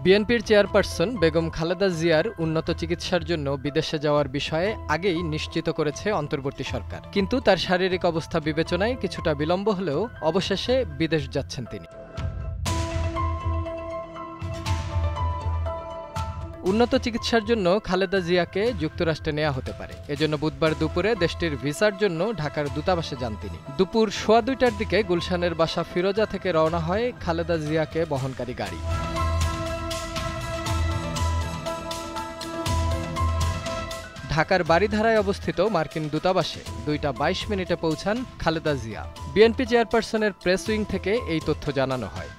বিএনপির চেয়ারপারসন বেগম খালেদা জিয়ার উন্নত চিকিৎসার জন্য বিদেশে যাওয়ার বিষয়ে আগেই নিশ্চিত করেছে অন্তর্বর্তী সরকার, কিন্তু তার শারীরিক অবস্থা বিবেচনায় কিছুটা বিলম্ব হলেও অবশেষে বিদেশ যাচ্ছেন তিনি। উন্নত চিকিৎসার জন্য খালেদা জিয়াকে যুক্তরাষ্ট্রে নেওয়া হতে পারে। এজন্য বুধবার দুপুরে দেশটির ভিসার জন্য ঢাকার দূতাবাসে যান তিনি। দুপুর 2:15টার দিকে গুলশানের বাসা ফিরোজা থেকে রওনা হয় খালেদা জিয়াকে বহনকারী গাড়ি। ঢাকার বারিধারায় অবস্থিত মার্কিন দূতাবাসে 2:22 পৌঁছান খালেদা জিয়া। বিএনপি চেয়ারপারসনের প্রেস উইং থেকে এই তথ্য জানানো হয়।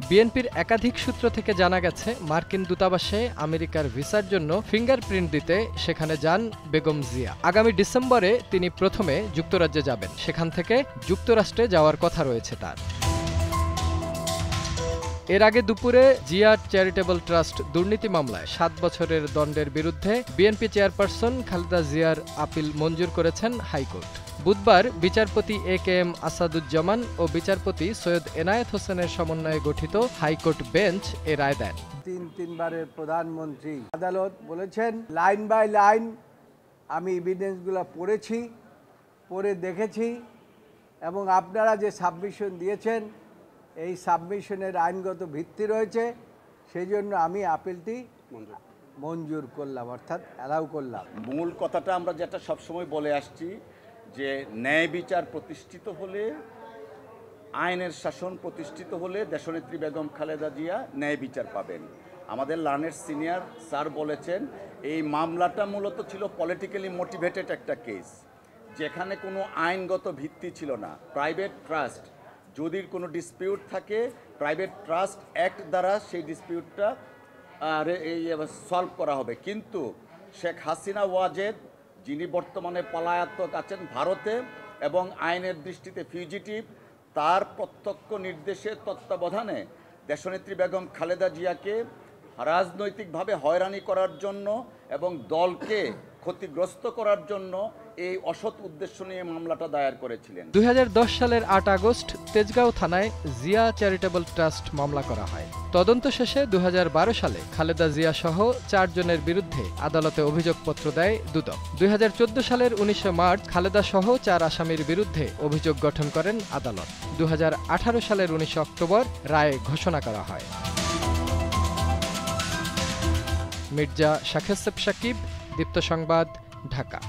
বিএনপির একাধিক সূত্র থেকে জানা গেছে, মার্কিন দূতাবাসে আমেরিকার ভিসার জন্য ফিঙ্গারপ্রিন্ট দিতে সেখানে যান বেগম জিয়া। আগামী ডিসেম্বরে তিনি প্রথমে যুক্তরাজ্যে যাবেন, সেখান থেকে যুক্তরাষ্ট্রে যাওয়ার কথা রয়েছে তার। এর আগে দুপুরে জিয়া চ্যারিটেবল ট্রাস্ট দুর্নীতি মামলায় 7 বছরের দণ্ডের বিরুদ্ধে বিএনপি চেয়ারপারসন খালেদা জিয়ার আপিল মঞ্জুর করেছেন হাইকোর্ট। বুধবার বিচারপতি এ.কে.এম. আসাদুজ্জামান ও বিচারপতি সৈয়দ এনায়েত হোসেনের সমন্বয়ে গঠিত হাইকোর্ট বেঞ্চ এ রায় দেন। তিনবারের প্রধানমন্ত্রী আদালত বলেছেন, লাইন বাই লাইন আমি এভিডেন্সগুলো পড়ে দেখেছি এবং আপনারা যে সাবমিশন দিয়েছেন এই সাবমিশনের আইনগত ভিত্তি রয়েছে, সেই জন্য আমি আপিলটি মঞ্জুর করলাম, অর্থাৎ অ্যালাউ করলাম। মূল কথাটা আমরা যেটা সবসময় বলে আসছি যে ন্যায় বিচার প্রতিষ্ঠিত হলে, আইনের শাসন প্রতিষ্ঠিত হলে দেশনেত্রী বেগম খালেদা জিয়া ন্যায় বিচার পাবেন। আমাদের লার্নের সিনিয়র স্যার বলেছেন এই মামলাটা মূলত ছিল পলিটিক্যালি মোটিভেটেড একটা কেস, যেখানে কোনো আইনগত ভিত্তি ছিল না। প্রাইভেট ট্রাস্ট যদি কোনো ডিসপিউট থাকে, প্রাইভেট ট্রাস্ট অ্যাক্ট দ্বারা সেই ডিসপিউটটা সলভ করা হবে। কিন্তু শেখ হাসিনা ওয়াজেদ, যিনি বর্তমানে পলাতক আছেন ভারতে এবং আইনের দৃষ্টিতে ফিউজিটিভ, তার প্রত্যক্ষ নির্দেশে তত্ত্বাবধানে দেশনেত্রী বেগম খালেদা জিয়াকে রাজনৈতিকভাবে হয়রানি করার জন্য এবং দলকে ক্ষতিগ্রস্ত করার জন্য এই অসৎ উদ্দেশ্য নিয়ে মামলাটা দায়ের করেছিলেন। 2010 সালের 8 আগস্ট তেজগাঁও থানায় জিয়া চ্যারিটেবল ট্রাস্ট মামলা করা হয়। তদন্ত শেষে 2012 সালে খালেদা জিয়া সহ 4 জনের বিরুদ্ধে আদালতে অভিযোগপত্র দেয় দুদক। 2014 সালের 19 মার্চ খালেদা সহ 4 আসামির বিরুদ্ধে অভিযোগ গঠন করেন আদালত। 2018 সালের 19 অক্টোবর রায় ঘোষণা করা হয়। মির্জা শাখের সাকিব, দীপ্ত সংবাদ, ঢাকা।